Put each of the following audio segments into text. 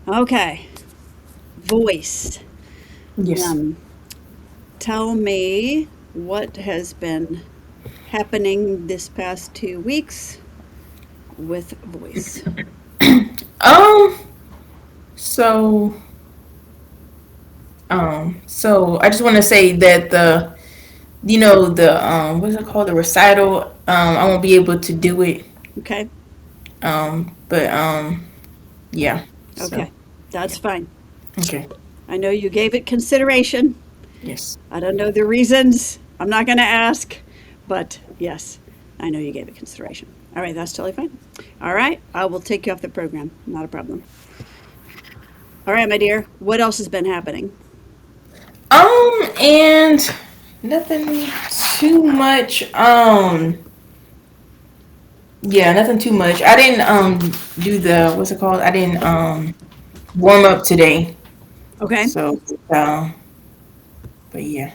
Okay, voice. Yes. Um, Tell me what has been happening this past 2 weeks with voice. Um. So. So I just want to say that what's it called, the recital. I won't be able to do it. Okay, But yeah. So okay, that's fine. okay. I know you gave it consideration. Yes. I don't know the reasons. I'm not going to ask, but yes, I know you gave it consideration. All right, that's totally fine. All right, I will take you off the program. Not a problem. All right, my dear, what else has been happening? And nothing too much. Yeah, nothing too much. I didn't do the what's it called? I didn't warm up today. Okay. So but yeah.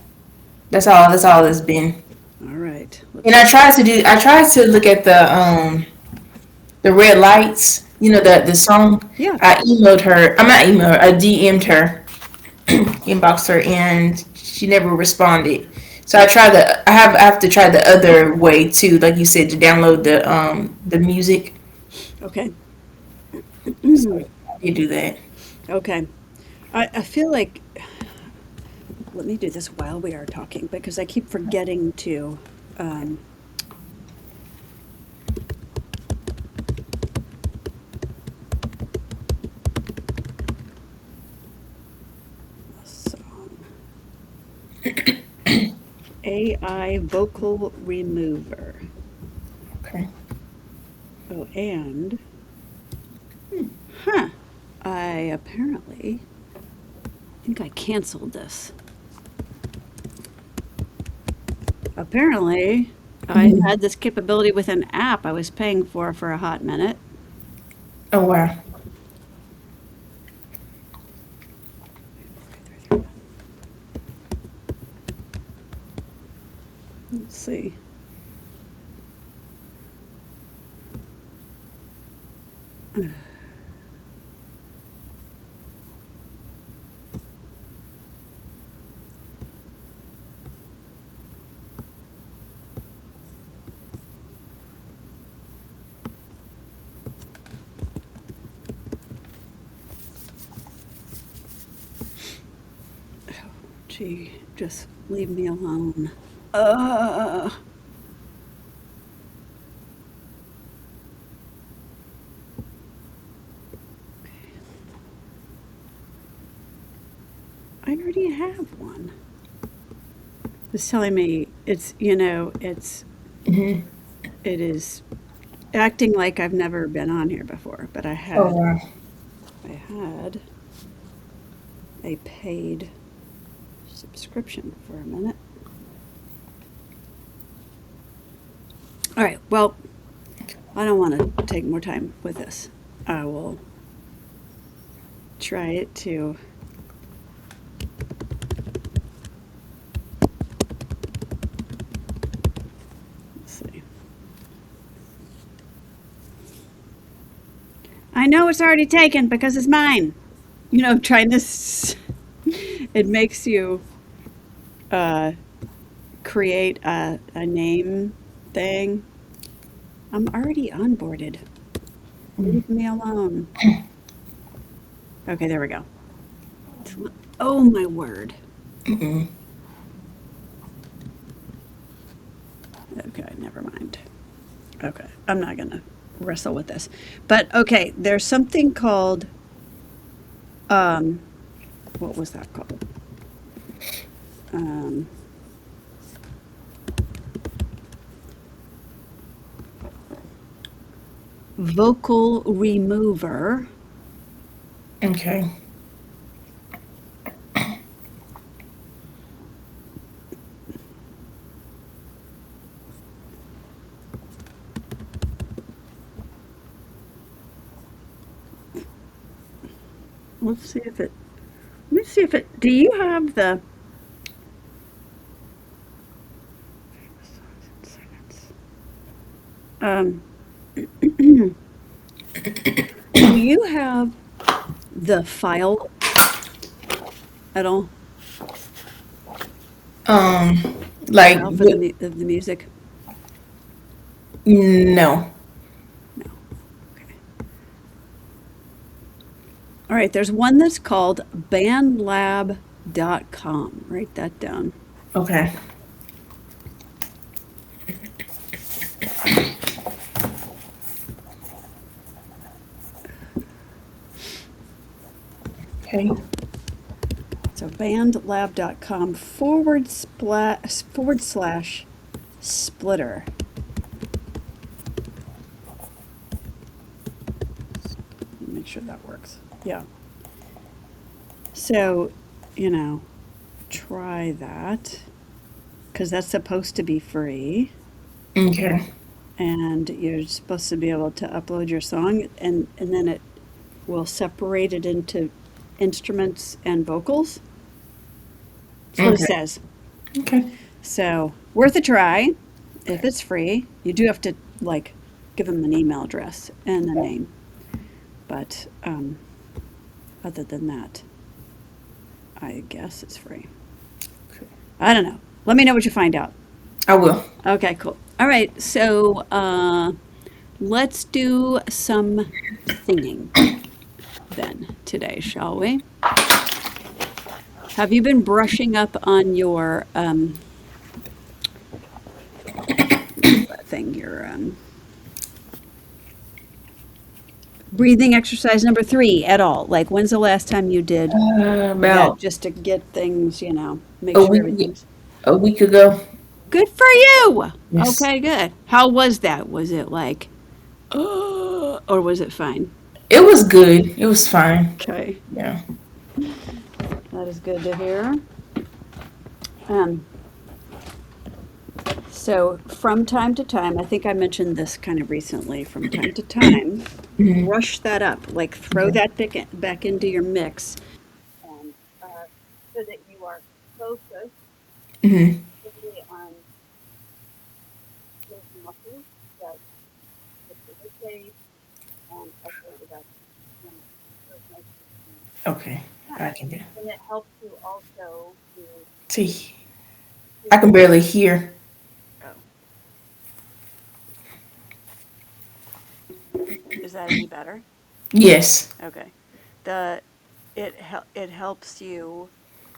That's all it's been. All right. And Let's. I tried to look at the red lights, the song. Yeah. I emailed her. I'm not emailed her, I DM'd her, inboxed her, and she never responded. So I have to try the other way too, like you said, to download the music. Okay. So I did do that. Okay. I feel like let me do this while we are talking because I keep forgetting to. Um, song. AI vocal remover. Okay. Oh, and huh. I apparently think I canceled this. Apparently, I Mhm. had this capability with an app I was paying for a hot minute. Oh wow. Let's see. Gee, just leave me alone. Uh, I already have one. It's telling me Hmm. it is acting like I've never been on here before, but Oh wow. I had a paid subscription for a minute. All right. Well, I don't want to take more time with this. I will try it to. Let's see. I know it's already taken because it's mine. Trying this. It makes you uh, create a name thing. I'm already onboarded. Leave me alone. Okay, there we go. Oh my word. Mm-mm. Okay, never mind. Okay, I'm not gonna wrestle with this. But okay, there's something called um, what was that called? Um, vocal remover. Okay. Let's see if it. Let me see if it. Do you have the? Um, do you have the file at all? The Like file for what? of the music? No. No. Okay. All right, there's one that's called bandlab.com. Write that down. Okay. Okay. So bandlab.com forward slash splitter. Make sure that works. Yeah. So, you know, try that because that's supposed to be free. Okay. And you're supposed to be able to upload your song and then it will separate it into instruments and vocals. That's what it Okay. says. Okay. So worth a try if it's free. You do have to like give them an email address and a name. But other than that, I guess it's free. I don't know. Let me know what you find out. I will. Okay, cool. All right, so let's do some singing then today, shall we? Have you been brushing up on your thing, your breathing exercise number 3 at all? Like, when's the last time you did that About just to get things, make a sure week. everything's A week ago. good for you? Yes. Okay, good. How was that? Was it like, or was it fine? It was good. It was fine. Okay, Yeah. that is good to hear. Um, So, from time to time, I think I mentioned this kind of recently, from time to time, Hmm. brush that up, like throw Okay. that back into your mix. And so that you are focused Hmm. really on those muscles that facilitate and upload it up. And those nice and- Okay. yeah. I can do. And it helps you also See, to I can barely hear. oh, is that any better? Yes. Okay. The it helps you.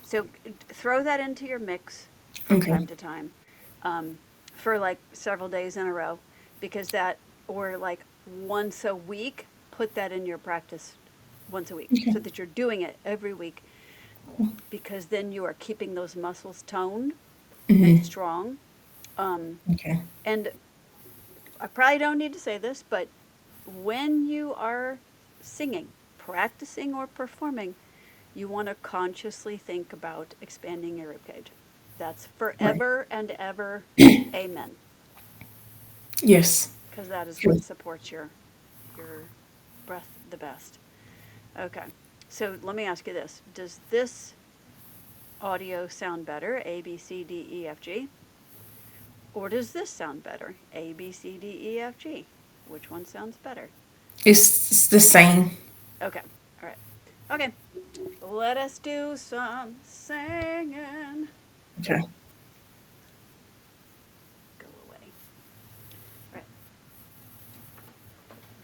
So throw that into your mix from Okay. time to time, for like several days in a row, because that or like once a week. Put that in your practice once a week, Okay. so that you're doing it every week, because then you are keeping those muscles toned and Hmm. strong. Um, Okay. and I probably don't need to say this, but when you are singing, practicing, or performing, you want to consciously think about expanding your ribcage. That's Right. forever and ever. Amen. Yes. Because that is Sure. what supports your breath the best. Okay. So let me ask you this: does this audio sound better? A B C D E F G, or does this sound better? A B C D E F G. Which one sounds better? It's the same. Okay. All right. Okay. Let us do some singing. Okay. Go away. All right.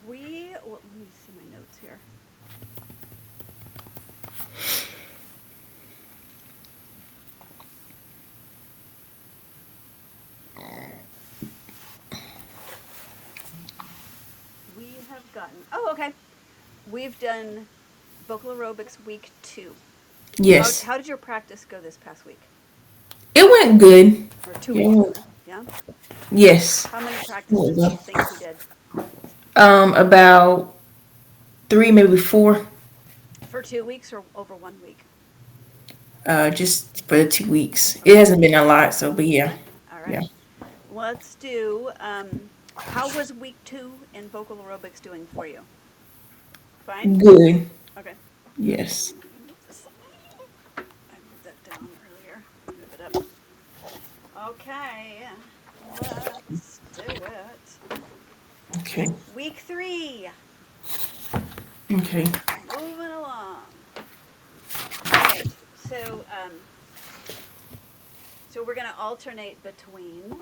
Well, let me see my notes here. We have gotten, oh, okay. We've done vocal aerobics week 2. Yes. How did your practice go this past week? It went good. Or 2 Yeah, it weeks went- ago? Yeah? Yes. How many It went practices do you well. think you did? About 3, maybe 4. For 2 weeks or over 1 week? Just for the 2 weeks. It Okay. hasn't been a lot, so but yeah. All Yeah. right. Let's do, how was week 2 in vocal aerobics doing for you? Fine? Good. Okay. Yes. Let me move this. I moved that down earlier. Move it up. Okay, let's do it. Okay. Week 3, Okay. moving along. So, so we're going to alternate between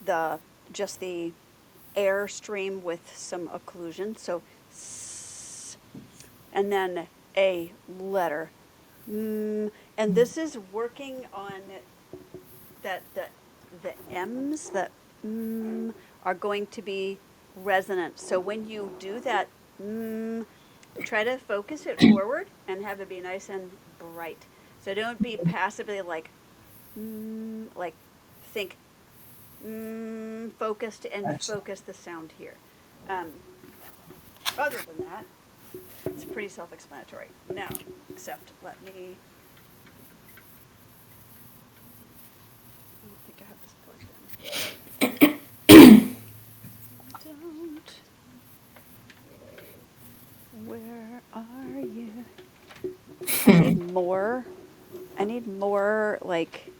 the just the air stream with some occlusion. So, s, and then a letter. And this is working on that the M's that are going to be resonant. So when you do that, try to focus it forward and have it be nice and bright. So don't be passively like think focused and Gotcha. focus the sound here. Um, Other than that, it's pretty self-explanatory. Now, except let me. I don't think I have this plugged in. Don't. Where are you? I need more. I need more like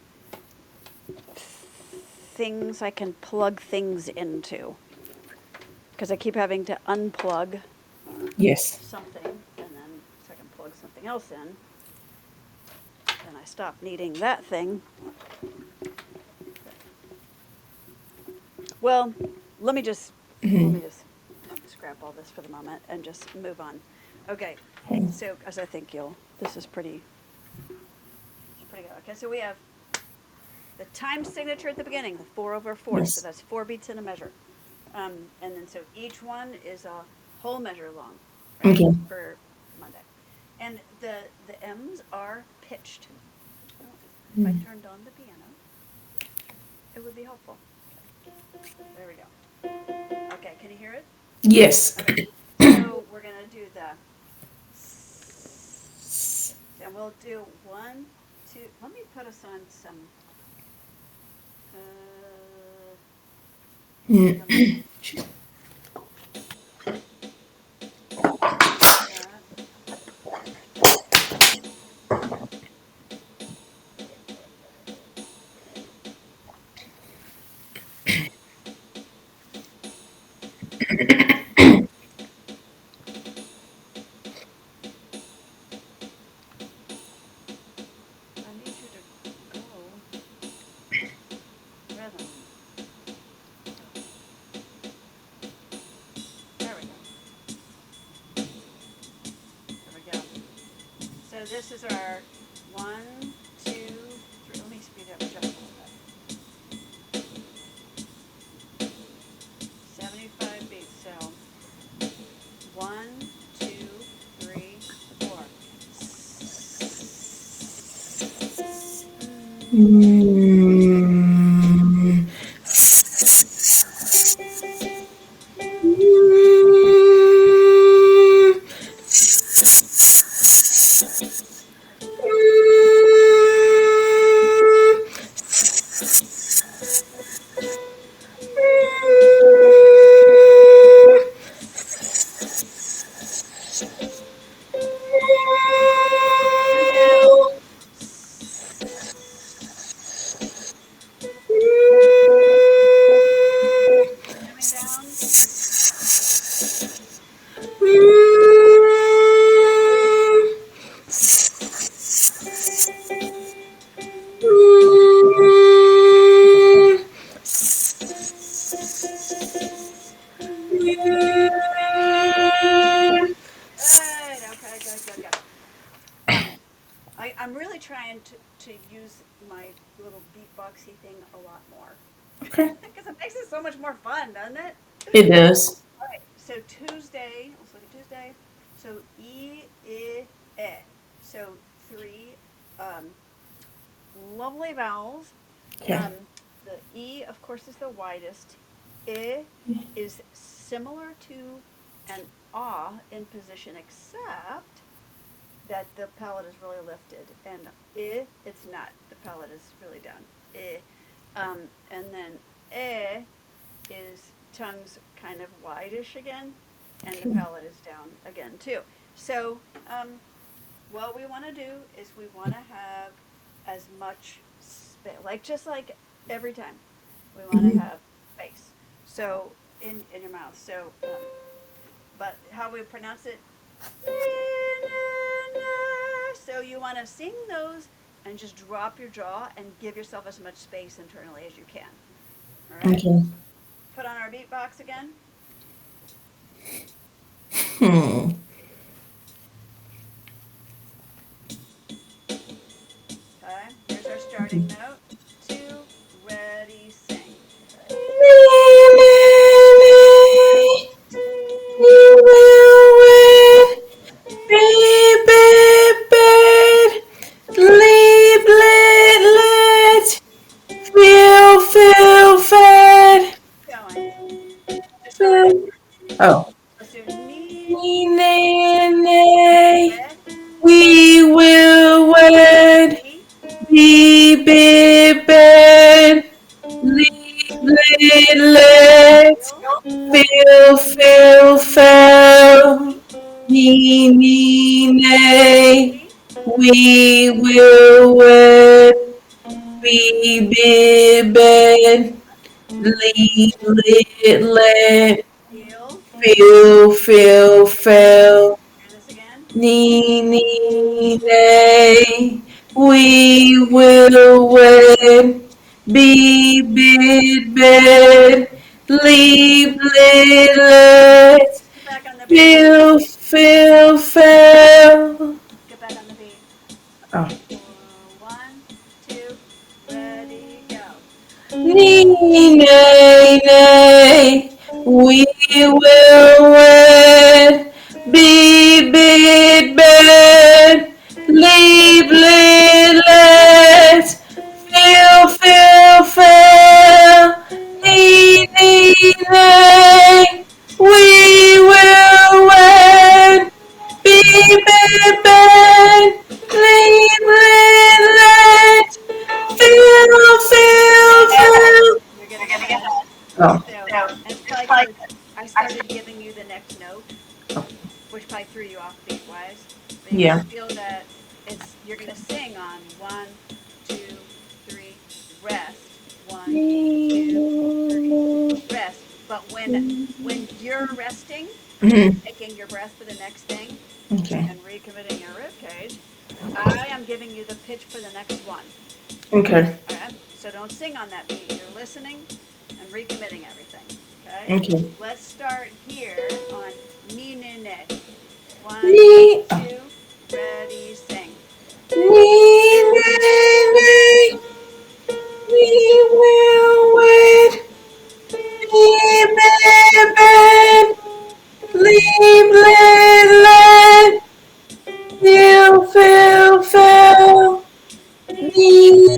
things I can plug things into because I keep having to unplug Yes. something and then so I can plug something else in. Then I stop needing that thing. Well, let me just scrap all this for the moment and just move on. Okay, so as I think you'll, this is pretty good. Okay, so we have the time signature at the beginning, the 4/4. So Yes. that's 4 beats in a measure. And then so each one is a whole measure long, right, Okay. for Monday. And the M's are pitched. Oh, if I Mm. turned on the piano, it would be helpful. There we go. Okay, can you hear it? Yes. Okay. So we're gonna do the and we'll do one, two. Let me put us on uh, some Mm. like that. I need you to go rhythm. There we go. There we go. So this is our 1, 2, 3. Let me speed up just a little bit. 75 beats. So 1, 2, 3, 4. Mm. Coming down. Coming down. Good. Okay. Good. Good. Good. Um, I'm really trying to use my little beatboxy thing a lot more Okay. because it makes it so much more fun, doesn't it? It does. All right. So Tuesday, let's look at Tuesday. So E. So three um, lovely vowels. Okay. Um, the E, of course, is the widest. I is similar to an ah in position, except that the palate is really lifted, and it's not. The palate is really down. And then is tongue's kind of wideish again, and the palate is down again too. So what we want to do is we want to have as much space, like just like every time, we want to Mhm. have space. So in your mouth. So but how we pronounce it? So you want want to sing those and just drop your jaw and give yourself as much space internally as you can. All right? Okay. Put on our beatbox again. Hmm. Okay? Here's our starting note. Two, ready, sing. Keep going. Just the right word. Oh. Let's do need, Nay, red, we will wed, be, be bid bed, lead let, feel, feel, nay, be, we will wed, be bid bed, let, feel. feel. Hear this again. Nay, we will wed, be bid, let, Get back on the beat. fail. Get back on the beat. Oh. One, two, ready, go. Nay, we will wed, be bid, let, fail, nay, we will wed, be bid, let, feel. You're getting ahead. Oh. So, and it's probably because I started giving you the next note, which probably threw you off beat wise. But you're Yeah. gonna feel that you're gonna sing on one, two, three, rest. One, two, three, rest. But when you're resting and Mhm. taking your breath for the next thing Okay. and recommitting your rib cage, I am giving you the pitch for the next one. Okay. All right? So don't sing on that beat. You're listening and recommitting everything. Okay? Okay. Let's start here on ni ne ne. One, Nee, two, ready, sing. nee, we will wait. Bed, leave, let, feel, nee,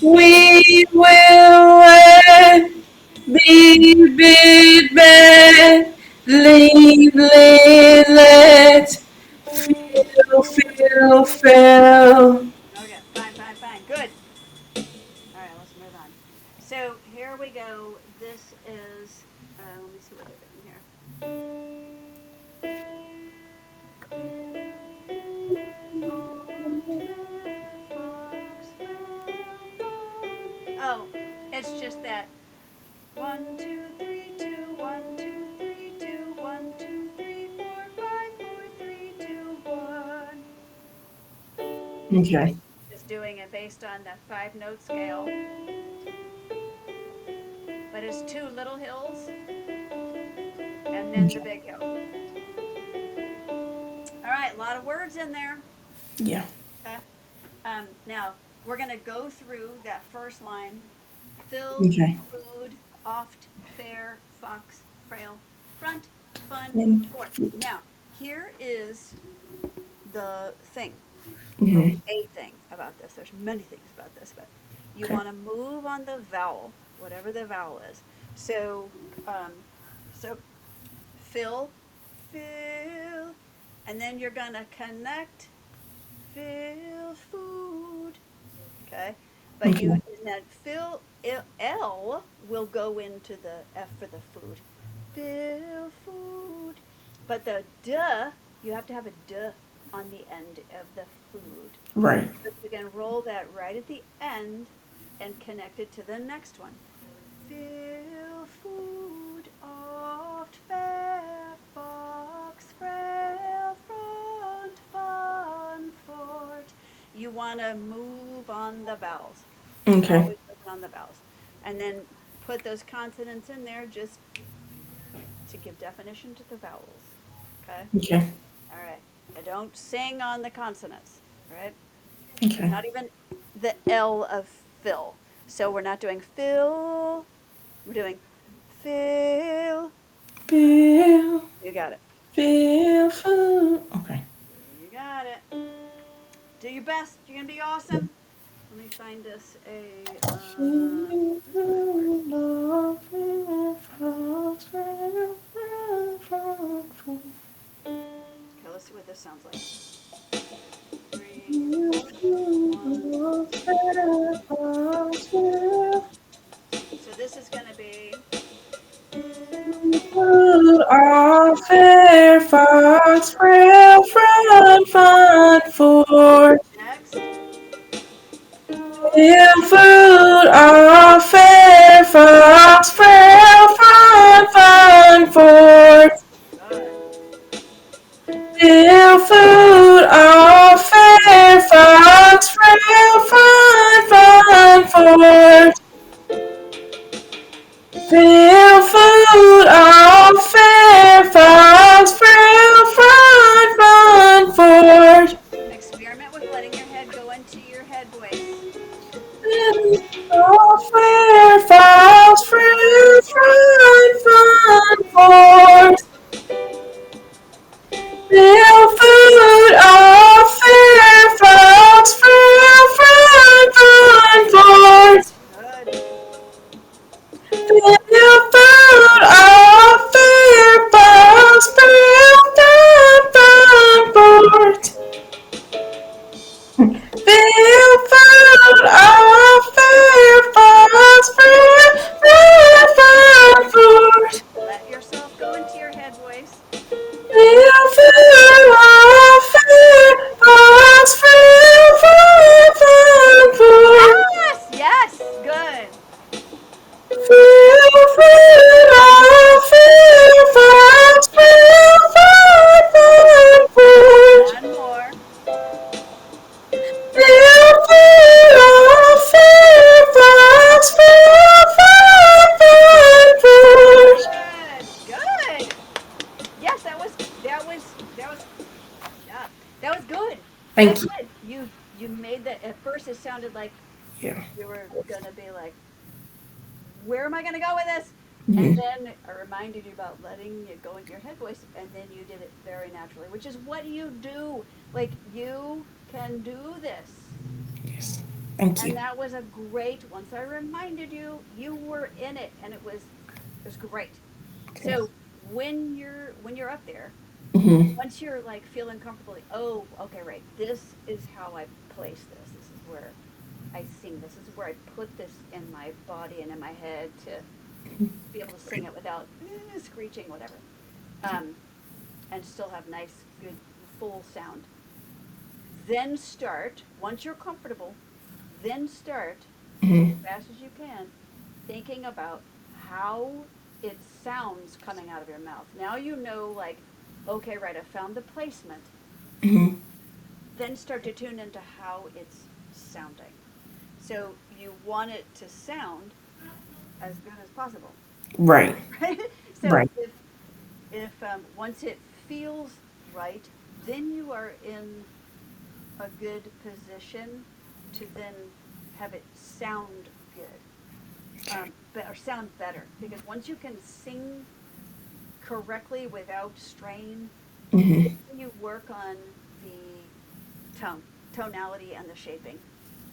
we will wait. Be bed, leave, let, feel. Okay, fine, fine, fine. Good. All right, let's move on. So here we go. This is, let me see what they're doing here. Oh, it's just that 1, 2, 3, 2, 1, 2, 3, 2, 1, 2, 3, 4, 5, 4, 3, 2, 1. Okay. It's doing it based on that 5 note scale, but it's two little hills and then the Okay. big hill. All right, a lot of words in there. Yeah. Okay. Now we're gonna go through that first line. Fill, Okay. food, oft, fair, fox, frail, front, fun, And fort. fruit. Now here is the thing, or Mm-hmm. a thing about this. There's many things about this, but you Okay. want to move on the vowel, whatever the vowel is. So, um, so fill, fill, and then you're gonna connect fill food. Okay, but you Okay. and then fill L will go into the F for the food. Fill food, but the duh you have to have a duh on the end of the food. Right. So you can roll that right at the end and connect it to the next one. Fill food, oft, fair, fox, frail, front, fun. you want to move on the vowels. Okay. Always moving on the vowels. And then put those consonants in there just to give definition to the vowels. Okay? Okay. All right. I don't sing on the consonants, right? Okay. Not even the L of fill. So we're not doing fill. We're doing fill. Feel, You got it. feel food. Okay. You got it. Do your best. You're gonna be awesome. Let me find us a Feel where's my word? food, love, feel frogs, feel frogs, Okay, let's see what this sounds like. Three, feel four. food, One, love, two. feel frogs, feel So this is gonna be food, all fair fox, frail, front, fun, for. next. Feel food, all fair fox, frail, front, fun, for. Good. Real food, all fair, fox, real fun, fun for. Real food, all fair, fox, real fun, fun for. Experiment with letting your head go into your head voice. All fair, fox, real fun, fun for. Real food, all fair, fox, real fun, fun for. Good. Feel food off their box, feel the board. Feel food off their box, feel the board. Let yourself go into your head voice. Feel food off their box, feel the board. Yes, yes, good. Feel food off their box, feel the board. One more. Good, good. Yes, yeah, that was good. That was Thank you. good. You made that. At first, it sounded like Yeah. you were gonna be like, where am I gonna go with this? And Mhm. then I reminded you about letting it go into your head voice, and then you did it very naturally, which is what you do. Like you can do this. Yes. Thank And you. that was a great, once I reminded you, you were in it and it was great. Okay. So when you're up there, Mhm. once you're like feeling comfortable, like, oh, okay, right, this is how I place this. This is where I sing. This is where I put this in my body and in my head to be able to sing it without screeching, whatever. Um, and still have nice, good, full sound. Then start, once you're comfortable, then start as Mhm. fast as you can thinking about how it sounds coming out of your mouth. Now you know, like, okay, right, I found the placement. Mhm. Then start to tune into how it's sounding. So you want it to sound as good as possible, Right. right? So Right. if once it feels right, then you are in a good position to then have it sound good, Okay. or sound better. Because once you can sing correctly without strain, Mhm. then you work on the tone, tonality, and the shaping,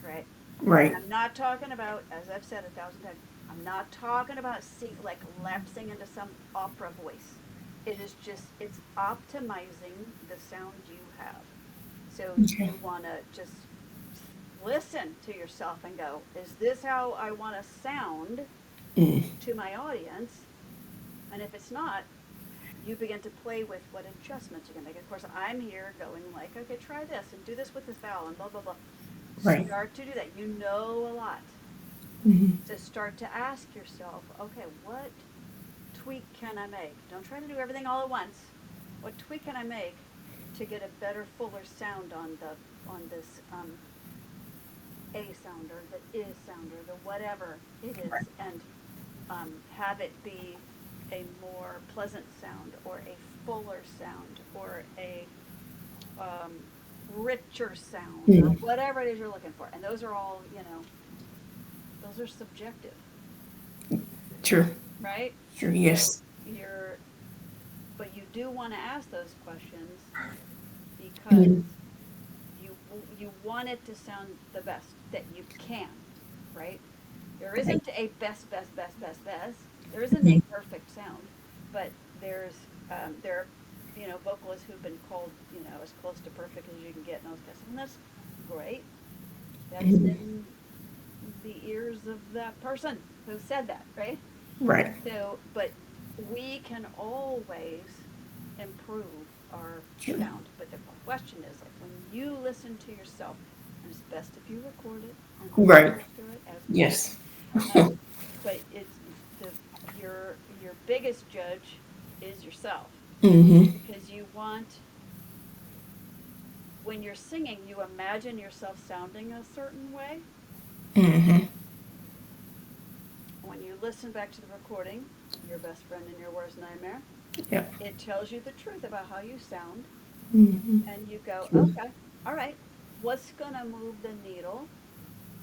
right? And Right. I'm not talking about, as I've said 1,000 times, I'm not talking about like lapsing into some opera voice. It is just, it's optimizing the sound you have. So Okay. you want to just listen to yourself and go, is this how I want to sound Mm. to my audience? And if it's not, you begin to play with what adjustments you can make. Of course, I'm here going like, okay, try this and do this with this vowel and blah, blah, blah. Right. Start to do that. You know a lot. Mhm. So start to ask yourself, okay, what tweak can I make? Don't try to do everything all at once. What tweak can I make to get a better, fuller sound on this? A sound or the is sound or the whatever it is, and have it be a more pleasant sound or a fuller sound or a um, richer sound or Mm. whatever it is you're looking for. And those are all, those are subjective, True. right? True. So Yes. but you do want to ask those questions because Mm. you want it to sound the best that you can, right? There Right. isn't a best. There isn't a Mm. perfect sound, but there are vocalists who've been called as close to perfect as you can get and those guys, and that's great. That's Mm. in the ears of that person who said that, right? Right. So, but we can always improve our True. sound. But the question is, like, when you listen to yourself, and it's best if you record it and listen Right. back to it as we do. Yes. Um, but it's the your biggest judge is yourself Mm-hmm. because you want when you're singing, you imagine yourself sounding a certain way. Mm-hmm. When you listen back to the recording, your best friend and your worst nightmare, Yeah. it tells you the truth about how you sound, Mm-hmm. and you go, True. okay, all right, what's gonna move the needle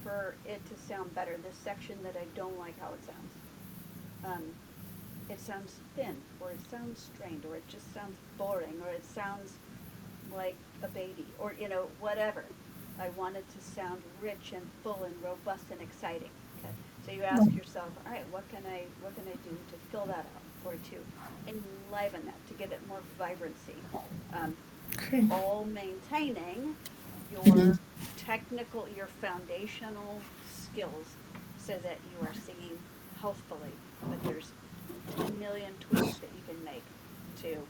for it to sound better? This section that I don't like how it sounds. Um, it sounds thin, or it sounds strained, or it just sounds boring, or it sounds like a baby, or whatever. I want it to sound rich and full and robust and exciting. Okay, so you ask yourself, all right, what can I do to fill that out, or to enliven that, to give it more vibrancy, um, Okay. all maintaining Mm-hmm. your your foundational skills, so that you are singing healthfully. But there's 10 million tweaks that you can make to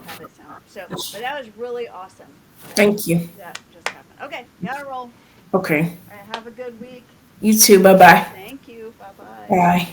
have it sound. So, but that was really awesome that Thank you. that just happened. Okay, gotta roll. Okay. All right, have a good week. You too. Bye bye. Thank you. Bye bye. Bye.